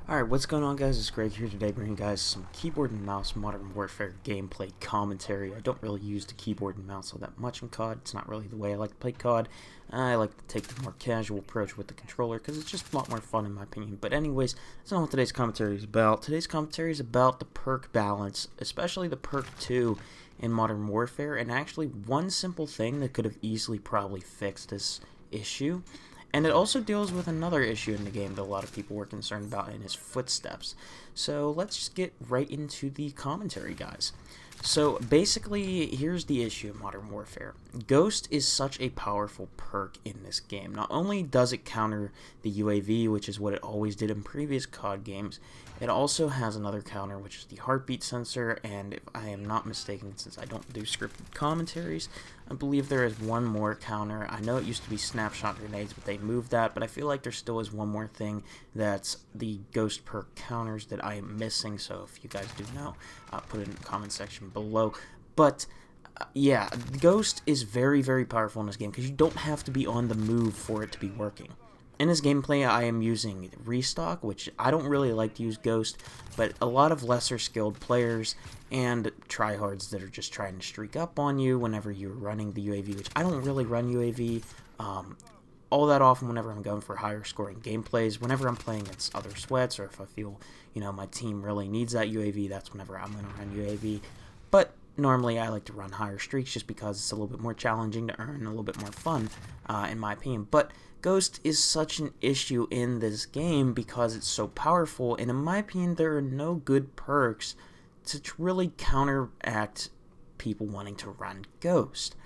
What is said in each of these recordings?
Alright, what's going on, guys? It's Greg here today, bringing you guys some keyboard and mouse Modern Warfare gameplay commentary. I don't really use the keyboard and mouse all that much in COD. It's not really the way I like to play COD. I like to take the more casual approach with the controller because it's just a lot more fun in my opinion. But anyways, that's not what today's commentary is about. Today's commentary is about the perk balance, especially the perk 2 in Modern Warfare, and actually one simple thing that could have easily probably fixed this issue. And it also deals with another issue in the game that a lot of people were concerned about, and his footsteps. So let's just get right into the commentary, guys. So basically, here's the issue of Modern Warfare. Ghost is such a powerful perk in this game. Not only does it counter the UAV, which is what it always did in previous COD games, it also has another counter, which is the heartbeat sensor, and if I am not mistaken, since I don't do scripted commentaries, I believe there is one more counter. I know it used to be snapshot grenades, but they moved that, but I feel like there still is one more thing that's the Ghost perk counters that I am missing, so if you guys do know, put it in the comment section below. But yeah, Ghost is very, very powerful in this game because you don't have to be on the move for it to be working. In this gameplay, I am using Restock, which I don't really like to use Ghost, but a lot of lesser skilled players and tryhards that are just trying to streak up on you whenever you're running the UAV, which I don't really run UAV all that often whenever I'm going for higher scoring gameplays. Whenever I'm playing against other sweats, or if I feel, my team really needs that UAV, that's whenever I'm going to run UAV. But normally I like to run higher streaks just because it's a little bit more challenging to earn and a little bit more fun, in my opinion. But Ghost is such an issue in this game because it's so powerful, and in my opinion, there are no good perks to really counteract people wanting to run Ghost.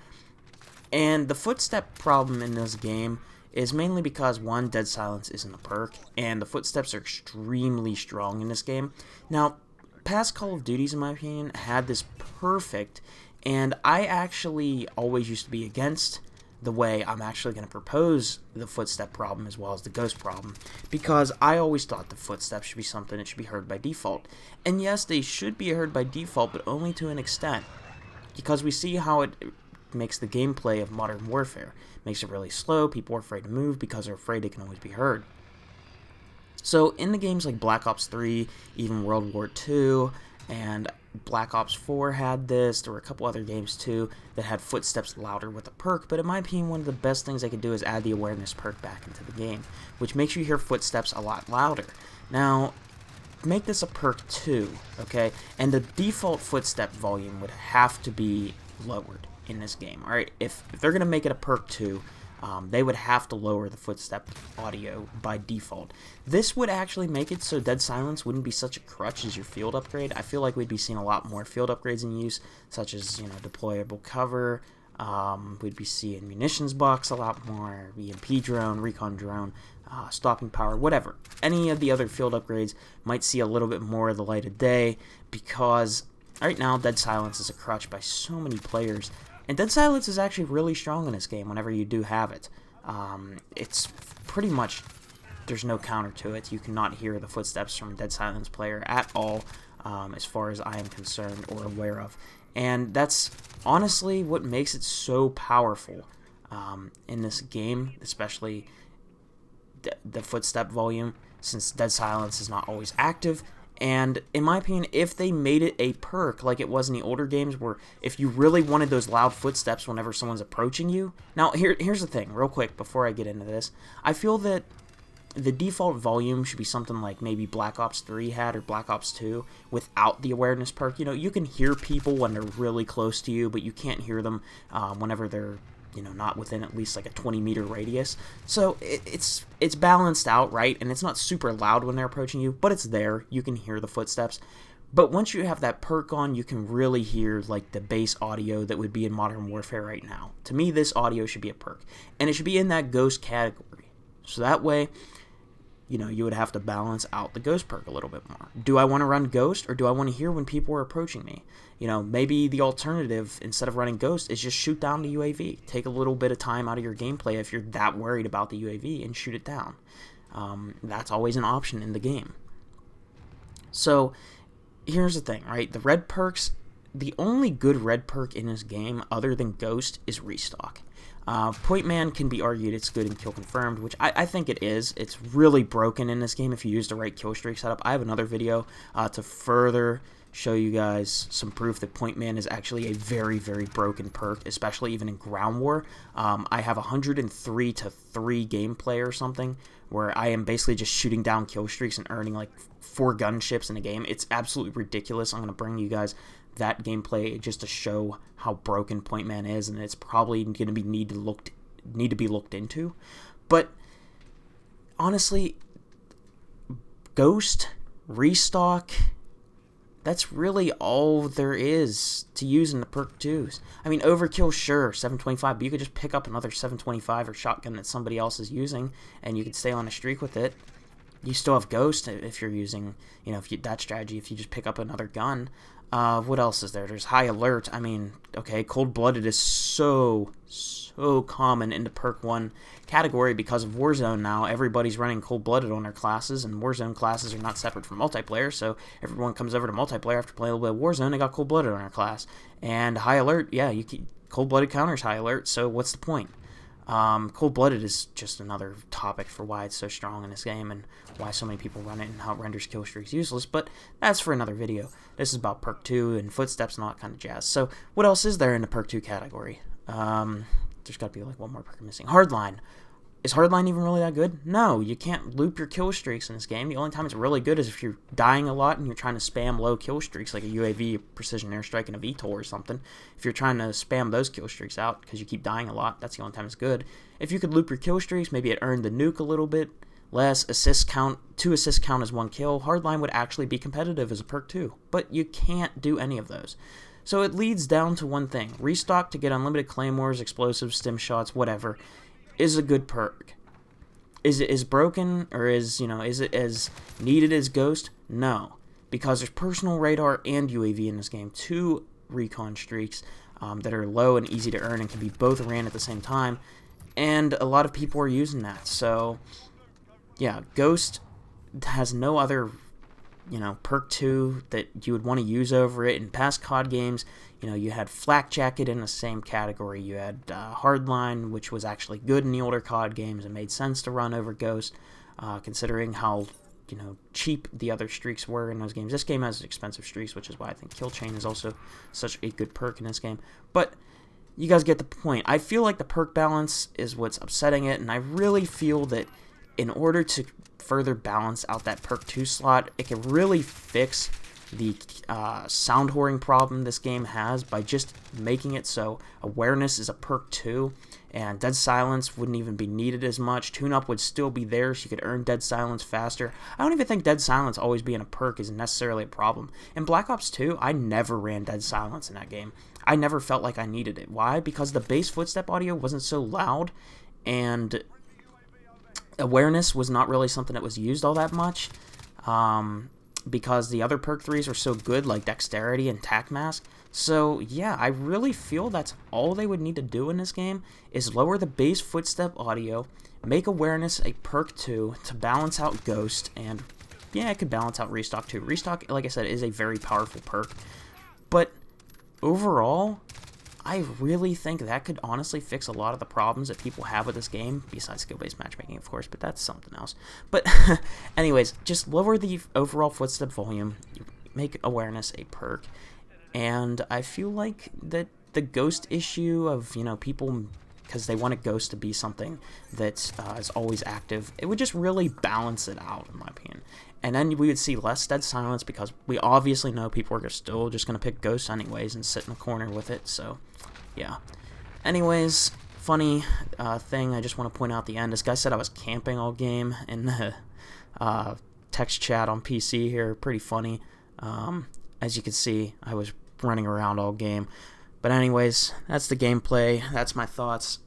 And the footstep problem in this game is mainly because, one, Dead Silence isn't a perk, and the footsteps are extremely strong in this game. Now, past Call of Duties, in my opinion, had this perfect, and I actually always used to be against the way I'm actually going to propose the footstep problem as well as the ghost problem, because I always thought the footsteps should be something that should be heard by default. And yes, they should be heard by default, but only to an extent, because we see how it makes the gameplay of Modern Warfare. Makes it really slow, people are afraid to move because they're afraid they can always be heard. So in the games like Black Ops 3, even World War II, and Black Ops 4 had this. There were a couple other games too that had footsteps louder with a perk, but in my opinion, one of the best things they could do is add the awareness perk back into the game, which makes you hear footsteps a lot louder. Now, make this a perk too, okay? And the default footstep volume would have to be lowered in this game, alright? If they're going to make it a perk too, they would have to lower the footstep audio by default. This would actually make it so Dead Silence wouldn't be such a crutch as your field upgrade. I feel like we'd be seeing a lot more field upgrades in use, such as, deployable cover. We'd be seeing munitions box a lot more, EMP drone, recon drone, stopping power, whatever. Any of the other field upgrades might see a little bit more of the light of day, because right now Dead Silence is a crutch by so many players. And Dead Silence is actually really strong in this game whenever you do have it. It's pretty much, there's no counter to it. You cannot hear the footsteps from a Dead Silence player at all, as far as I am concerned or aware of. And that's honestly what makes it so powerful in this game, especially the footstep volume, since Dead Silence is not always active. And in my opinion, if they made it a perk like it was in the older games, where if you really wanted those loud footsteps whenever someone's approaching you. Now, here's the thing, real quick, before I get into this. I feel that the default volume should be something like maybe Black Ops 3 had, or Black Ops 2, without the awareness perk. You can hear people when they're really close to you, but you can't hear them whenever they're not within at least like a 20-meter radius. So it's balanced out, right? And it's not super loud when they're approaching you, but it's there. You can hear the footsteps. But once you have that perk on, you can really hear like the base audio that would be in Modern Warfare right now. To me, this audio should be a perk, and it should be in that ghost category. So that way, you would have to balance out the ghost perk a little bit more. Do I want to run ghost, or do I want to hear when people are approaching me? Maybe the alternative, instead of running ghost, is just shoot down the UAV. Take a little bit of time out of your gameplay if you're that worried about the UAV, and shoot it down. That's always an option in the game. So here's the thing, right? The red perks, the only good red perk in this game other than ghost is restock. Point Man can be argued it's good in kill confirmed, which I think it is. It's really broken in this game if you use the right kill streak setup. I have another video to further show you guys some proof that Point Man is actually a very, very broken perk, especially even in Ground War. I have 103 to 3 gameplay or something, where I am basically just shooting down kill streaks and earning like 4 gunships in a game. It's absolutely ridiculous. I'm going to bring you guys that gameplay just to show how broken Point Man is, and it's probably going to be need to be looked into. But honestly, Ghost, Restock, that's really all there is to use in the perk 2s. I mean, Overkill, sure, 725, but you could just pick up another 725 or shotgun that somebody else is using, and you could stay on a streak with it. You still have Ghost if you're using, that strategy, if you just pick up another gun. What else is there? There's High Alert. I mean, okay, Cold-Blooded is so common in the perk 1 category because of Warzone now. Everybody's running Cold-Blooded on their classes, and Warzone classes are not separate from multiplayer, so everyone comes over to multiplayer after playing a little bit of Warzone, they got Cold-Blooded on their class. And High Alert, yeah, Cold-Blooded counters High Alert, so what's the point? Cold-Blooded is just another topic for why it's so strong in this game and why so many people run it and how it renders kill streaks useless, but that's for another video. This is about Perk 2 and Footsteps and all that kind of jazz. So what else is there in the Perk 2 category? There's got to be like one more perk missing. Hardline. Is Hardline even really that good? No, you can't loop your kill streaks in this game. The only time it's really good is if you're dying a lot and you're trying to spam low kill streaks like a UAV, a precision airstrike, and a VTOL or something. If you're trying to spam those kill streaks out because you keep dying a lot, that's the only time it's good. If you could loop your kill streaks, maybe it earned the nuke a little bit less. Assist count, 2 assists count as 1 kill. Hardline would actually be competitive as a perk too, but you can't do any of those. So it leads down to one thing. Restock to get unlimited claymores, explosives, stim shots, whatever, is a good perk. Is it as broken, or is it as needed as Ghost? No, because there's personal radar and UAV in this game, 2 recon streaks that are low and easy to earn and can be both ran at the same time, and a lot of people are using that. So yeah, Ghost has no other perk 2 that you would want to use over it. In past COD games, you had Flak Jacket in the same category. You had Hardline, which was actually good in the older COD games and made sense to run over Ghost, considering how cheap the other streaks were in those games. This game has expensive streaks, which is why I think Kill Chain is also such a good perk in this game. But you guys get the point. I feel like the perk balance is what's upsetting it, and I really feel that in order to further balance out that perk 2 slot, it can really fix the sound whoring problem this game has by just making it so awareness is a perk 2 and dead silence wouldn't even be needed as much. Tune-up would still be there so you could earn dead silence faster. I don't even think dead silence always being a perk is necessarily a problem. In Black Ops 2, I never ran dead silence in that game. I never felt like I needed it. Why? Because the base footstep audio wasn't so loud, and awareness was not really something that was used all that much, because the other perk 3s are so good, like Dexterity and Tac Mask. So yeah, I really feel that's all they would need to do in this game, is lower the base footstep audio, make awareness a perk 2 to balance out Ghost, and yeah, it could balance out Restock too. Restock, like I said, is a very powerful perk, but overall, I really think that could honestly fix a lot of the problems that people have with this game, besides skill-based matchmaking, of course, but that's something else. But anyways, just lower the overall footstep volume, make awareness a perk, and I feel like that the Ghost issue of, people, because they want a Ghost to be something that is always active, it would just really balance it out, in my opinion. And then we would see less dead silence, because we obviously know people are still just going to pick Ghosts anyways and sit in the corner with it, so yeah. Anyways, funny thing I just want to point out at the end, this guy said I was camping all game in the text chat on PC here, pretty funny. As you can see, I was running around all game. But anyways, that's the gameplay, that's my thoughts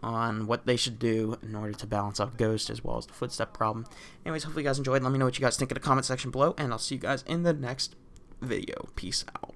on what they should do in order to balance out Ghost as well as the footstep problem. Anyways, hopefully you guys enjoyed. Let me know what you guys think in the comment section below, and I'll see you guys in the next video. Peace out.